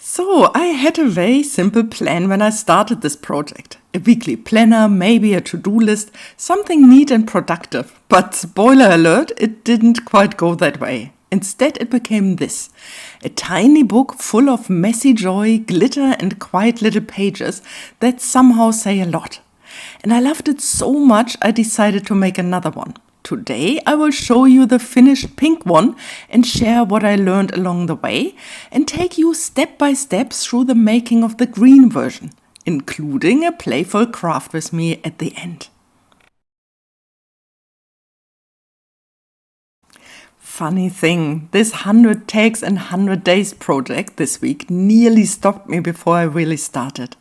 So I had a very simple plan when I started this project. A weekly planner, maybe a to-do list, something neat and productive. But spoiler alert, it didn't quite go that way. Instead, it became this. A tiny book full of messy joy, glitter and quiet little pages that somehow say a lot. And I loved it so much I decided to make another one. Today I will show you the finished pink one and share what I learned along the way and take you step by step through the making of the green version, including a playful craft with me at the end. Funny thing, this 100 takes and 100 days project this week nearly stopped me before I really started.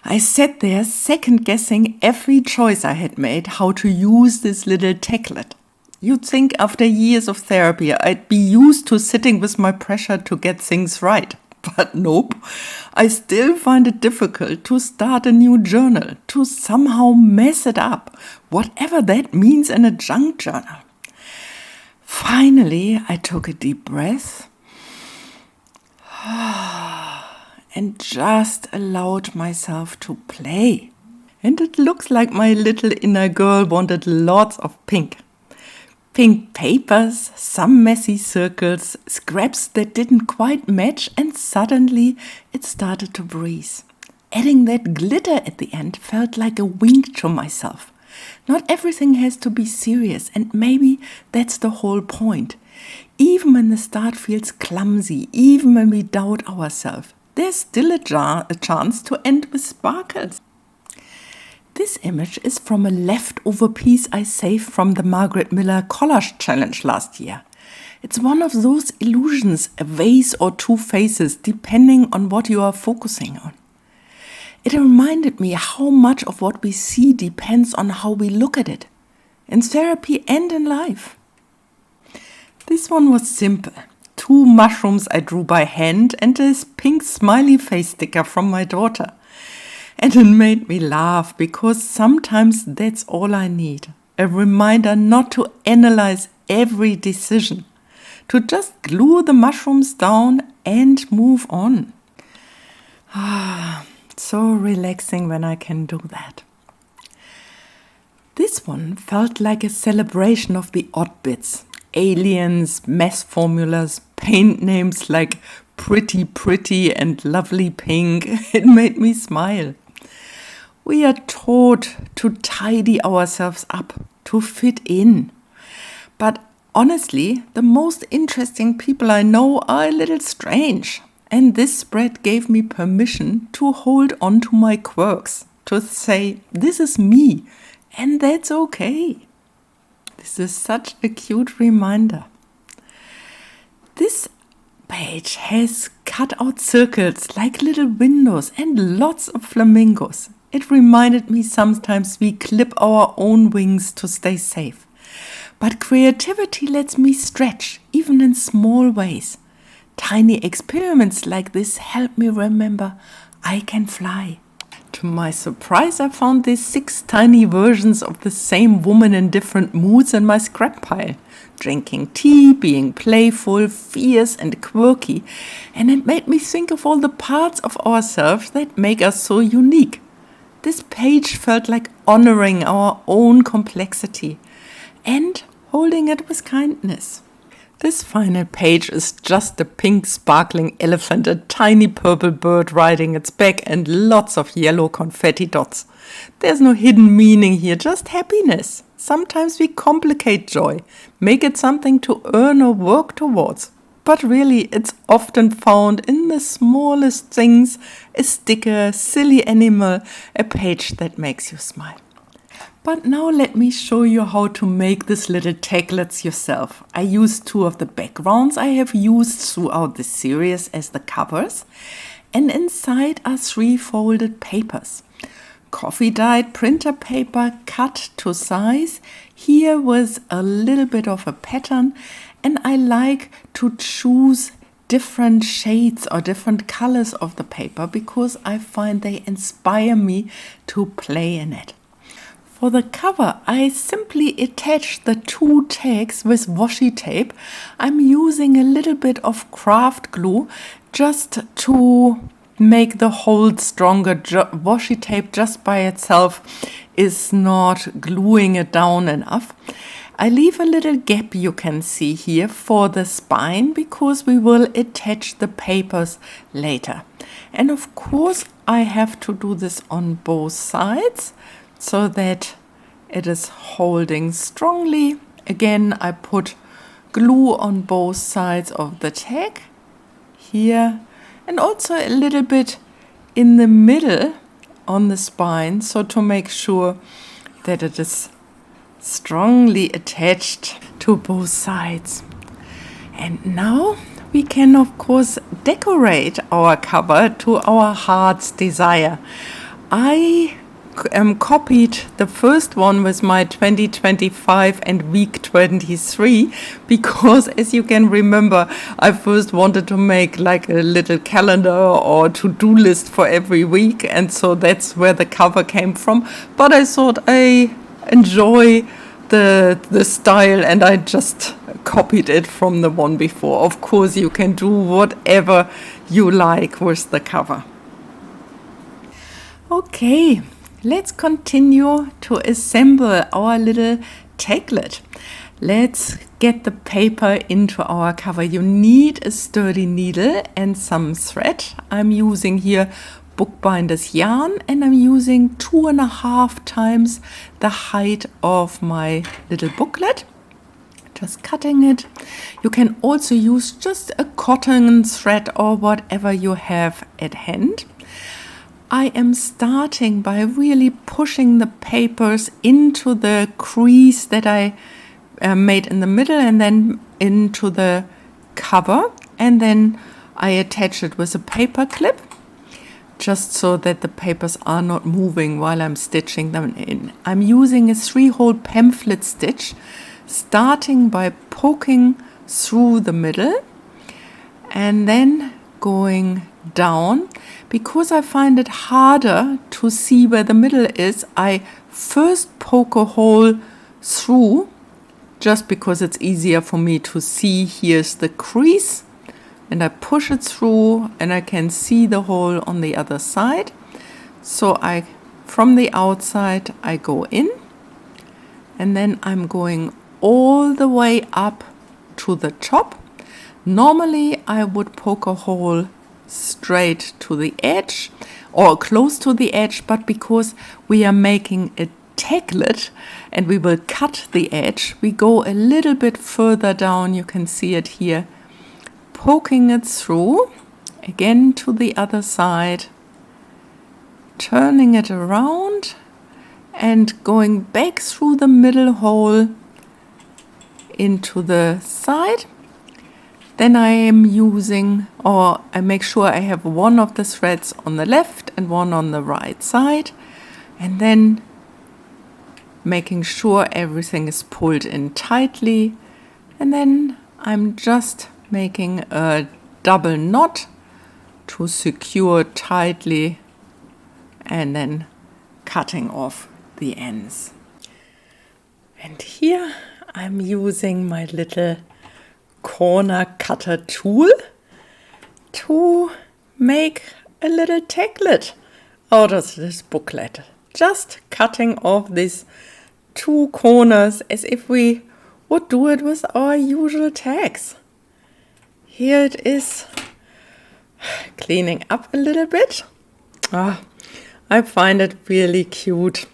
I sat there second-guessing every choice I had made how to use this little techlet. You'd think after years of therapy I'd be used to sitting with my pressure to get things right. But nope, I still find it difficult to start a new journal, to somehow mess it up, whatever that means in a junk journal. Finally, I took a deep breath and just allowed myself to play. And it looks like my little inner girl wanted lots of pink. Pink papers, some messy circles, scraps that didn't quite match, and suddenly it started to breathe. Adding that glitter at the end felt like a wink to myself. Not everything has to be serious, and maybe that's the whole point. Even when the start feels clumsy, even when we doubt ourselves, there's still a chance to end with sparkles. This image is from a leftover piece I saved from the Margaret Miller Collage Challenge last year. It's one of those illusions, a vase or two faces, depending on what you are focusing on. It reminded me how much of what we see depends on how we look at it, in therapy and in life. This one was simple. 2 mushrooms I drew by hand and this pink smiley face sticker from my daughter. And it made me laugh because sometimes that's all I need. A reminder not to analyze every decision. To just glue the mushrooms down and move on. So relaxing when I can do that. This one felt like a celebration of the odd bits. Aliens, math formulas, paint names like pretty and lovely pink. It made me smile. We are taught to tidy ourselves up, to fit in. But honestly, the most interesting people I know are a little strange. And this spread gave me permission to hold on to my quirks, to say, this is me, and that's okay. This is such a cute reminder. This page has cut out circles like little windows and lots of flamingos. It reminded me sometimes we clip our own wings to stay safe. But creativity lets me stretch, even in small ways. Tiny experiments like this help me remember I can fly. To my surprise, I found these 6 tiny versions of the same woman in different moods in my scrap pile. Drinking tea, being playful, fierce and quirky. And it made me think of all the parts of ourselves that make us so unique. This page felt like honoring our own complexity and holding it with kindness. This final page is just a pink sparkling elephant, a tiny purple bird riding its back and lots of yellow confetti dots. There's no hidden meaning here, just happiness. Sometimes we complicate joy, make it something to earn or work towards. But really, it's often found in the smallest things, a sticker, silly animal, a page that makes you smile. But now let me show you how to make this little taglets yourself. I used 2 of the backgrounds I have used throughout this series as the covers. And inside are 3 folded papers. Coffee-dyed printer paper cut to size. Here with a little bit of a pattern. And I like to choose different shades or different colors of the paper because I find they inspire me to play in it. For the cover, I simply attach the 2 tags with washi tape. I'm using a little bit of craft glue just to make the hold stronger. Washi tape just by itself is not gluing it down enough. I leave a little gap, you can see here, for the spine because we will attach the papers later. And of course I have to do this on both sides so that it is holding strongly. Again, I put glue on both sides of the tag here and also a little bit in the middle on the spine, so to make sure that it is strongly attached to both sides. And now we can of course decorate our cover to our heart's desire. I copied the first one with my 2025 and week 23 because, as you can remember, I first wanted to make like a little calendar or to-do list for every week, and so that's where the cover came from. But I thought I enjoy the style and I just copied it from the one before. Of course you can do whatever you like with the cover. Okay, let's continue to assemble our little taglet. Let's get the paper into our cover. You need a sturdy needle and some thread. I'm using here bookbinder's yarn and I'm using 2.5 times the height of my little booklet. Just cutting it. You can also use just a cotton thread or whatever you have at hand. I am starting by really pushing the papers into the crease that I made in the middle and then into the cover, and then I attach it with a paper clip just so that the papers are not moving while I'm stitching them in. I'm using a 3-hole pamphlet stitch, starting by poking through the middle and then going down. Because I find it harder to see where the middle is, I first poke a hole through just because it's easier for me to see. Here's the crease and I push it through and I can see the hole on the other side. So from the outside I go in and then I'm going all the way up to the top. Normally I would poke a hole straight to the edge or close to the edge, but because we are making a taglet and we will cut the edge, we go a little bit further down. You can see it here, poking it through again to the other side, turning it around and going back through the middle hole into the side. Then I am using, or I make sure I have one of the threads on the left and one on the right side, and then making sure everything is pulled in tightly. And then I'm just making a double knot to secure tightly and then cutting off the ends. And here I'm using my little corner cutter tool to make a little taglet out of this booklet. Just cutting off these 2 corners as if we would do it with our usual tags. Here it is, cleaning up a little bit. I find it really cute.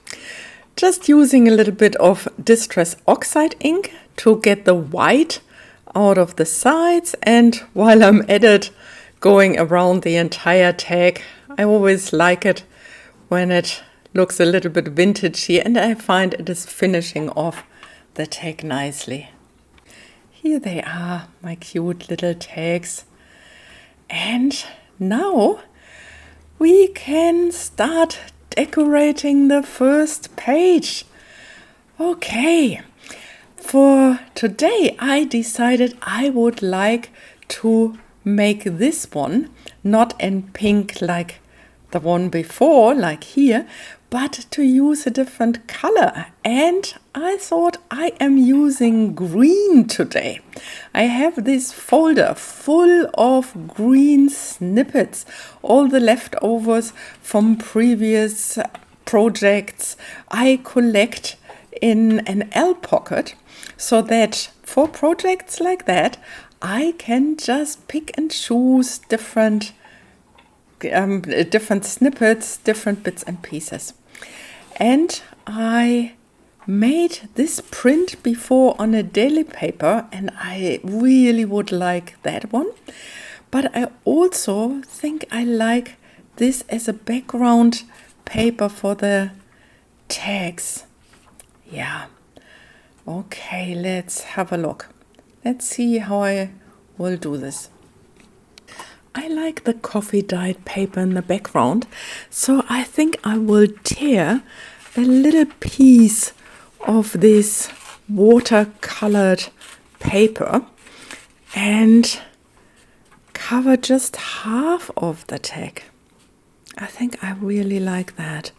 Just using a little bit of Distress Oxide ink to get the white out of the sides, and while I'm at it, going around the entire tag. I always like it when it looks a little bit vintagey, and I find it is finishing off the tag nicely. Here they are, my cute little tags. And now we can start decorating the first page. Okay. For today, I decided I would like to make this one not in pink like the one before, like here, but to use a different color. And I thought I am using green today. I have this folder full of green snippets, all the leftovers from previous projects I collect in an L pocket, so that for projects like that, I can just pick and choose different snippets, different bits and pieces. And I made this print before on a daily paper, and I really would like that one. But I also think I like this as a background paper for the tags. Yeah. Okay, let's have a look. Let's see how I will do this. I like the coffee dyed paper in the background, so I think I will tear a little piece of this watercolored paper and cover just half of the tag. I think I really like that.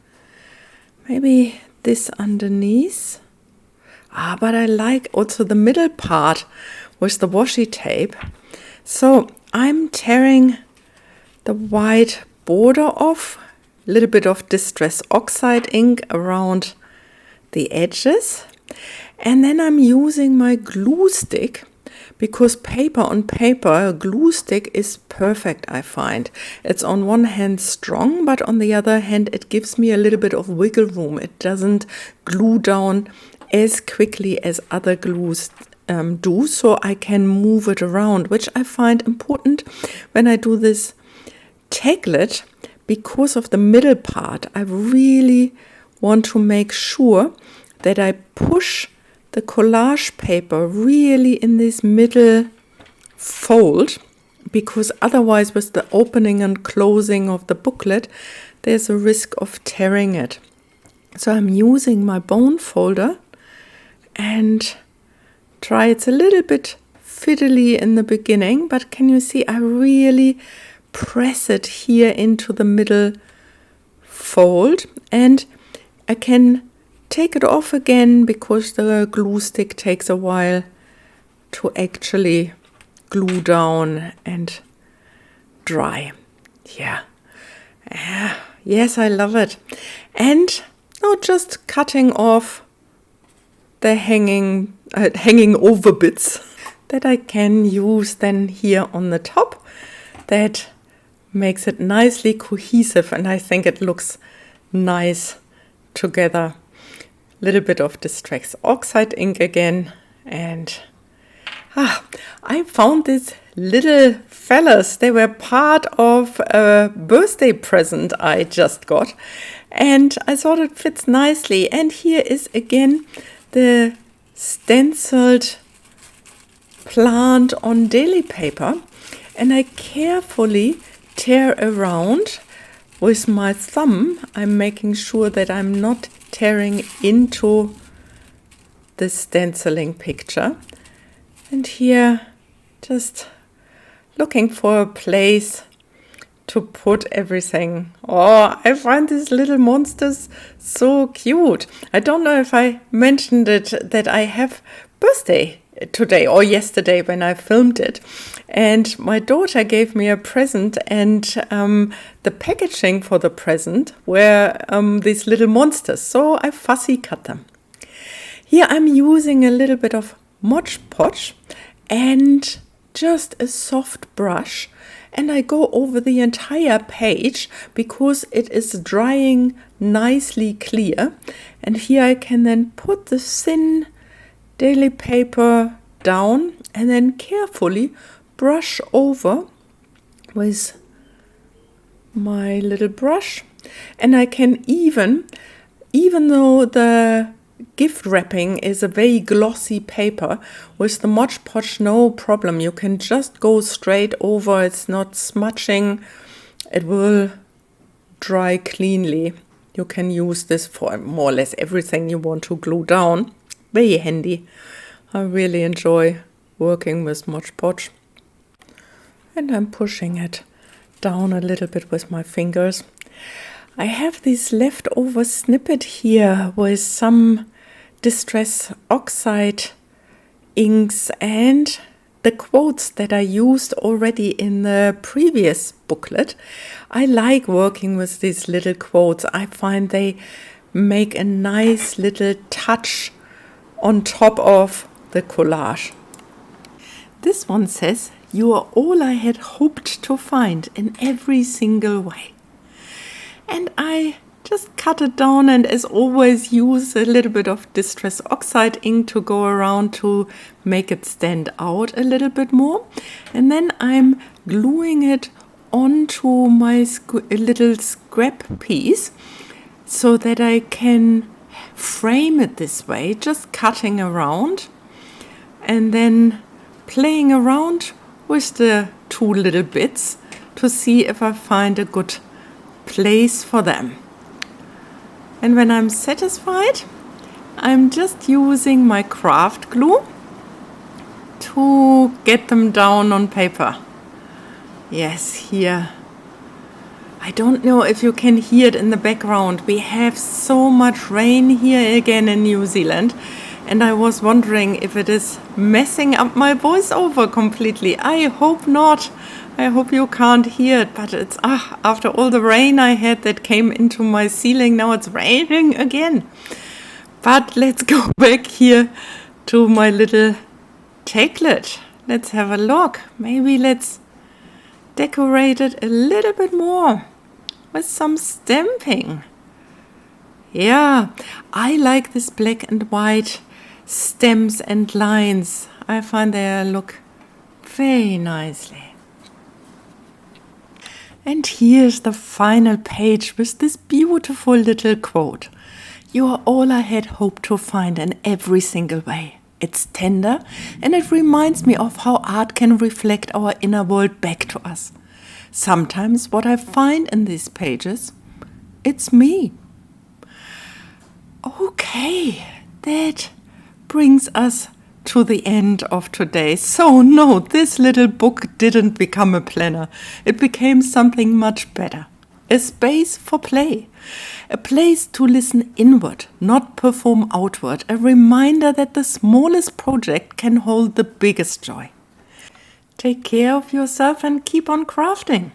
Maybe this underneath. But I like also the middle part with the washi tape. So I'm tearing the white border off, a little bit of Distress Oxide ink around the edges. And then I'm using my glue stick, because paper on paper, a glue stick is perfect, I find. It's on one hand strong, but on the other hand, it gives me a little bit of wiggle room. It doesn't glue down as quickly as other glues do, so I can move it around, which I find important when I do this taglet. Because of the middle part, I really want to make sure that I push the collage paper really in this middle fold, because otherwise with the opening and closing of the booklet, there's a risk of tearing it. So I'm using my bone folder and try. It's a little bit fiddly in the beginning, but can you see I really press it here into the middle fold, and I can take it off again because the glue stick takes a while to actually glue down and dry. Yes, I love it. And now just cutting off the hanging over bits that I can use then here on the top. That makes it nicely cohesive, and I think it looks nice together. Little bit of Distress Oxide ink again, and I found these little fellas. They were part of a birthday present I just got, and I thought it fits nicely. And here is again the stenciled plant on daily paper, and I carefully tear around with my thumb. I'm making sure that I'm not tearing into the stenciling picture. And here, just looking for a place to put everything. Oh, I find these little monsters so cute. I don't know if I mentioned it, that I have birthday today or yesterday when I filmed it. And my daughter gave me a present, and the packaging for the present were these little monsters. So I fussy cut them. Here I'm using a little bit of Mod Podge and just a soft brush, and I go over the entire page because it is drying nicely clear. And here I can then put the thin daily paper down and then carefully brush over with my little brush. And I can even though the gift wrapping is a very glossy paper, with the Mod Podge no problem. You can just go straight over. It's not smudging. It will dry cleanly. You can use this for more or less everything you want to glue down. Very handy. I really enjoy working with Mod Podge. And I'm pushing it down a little bit with my fingers. I have this leftover snippet here with some distress oxide inks and the quotes that I used already in the previous booklet. I like working with these little quotes. I find they make a nice little touch on top of the collage. This one says, "You are all I had hoped to find in every single way." And I just cut it down and, as always, use a little bit of distress oxide ink to go around to make it stand out a little bit more. And then I'm gluing it onto my little scrap piece so that I can frame it this way, just cutting around and then playing around with the two little bits to see if I find a good place for them. And when I'm satisfied, I'm just using my craft glue to get them down on paper. Yes, here. I don't know if you can hear it in the background. We have so much rain here again in New Zealand, and I was wondering if it is messing up my voiceover completely. I hope not. I hope you can't hear it, but it's after all the rain I had that came into my ceiling, now it's raining again. But let's go back here to my little takelet. Let's have a look. Maybe let's decorate it a little bit more with some stamping. Yeah, I like this black and white stems and lines. I find they look very nicely. And here's the final page with this beautiful little quote. "You are all I had hoped to find in every single way." It's tender and it reminds me of how art can reflect our inner world back to us. Sometimes what I find in these pages, it's me. Okay, that brings us to the end of today. So no, this little book didn't become a planner. It became something much better. A space for play. A place to listen inward, not perform outward. A reminder that the smallest project can hold the biggest joy. Take care of yourself and keep on crafting.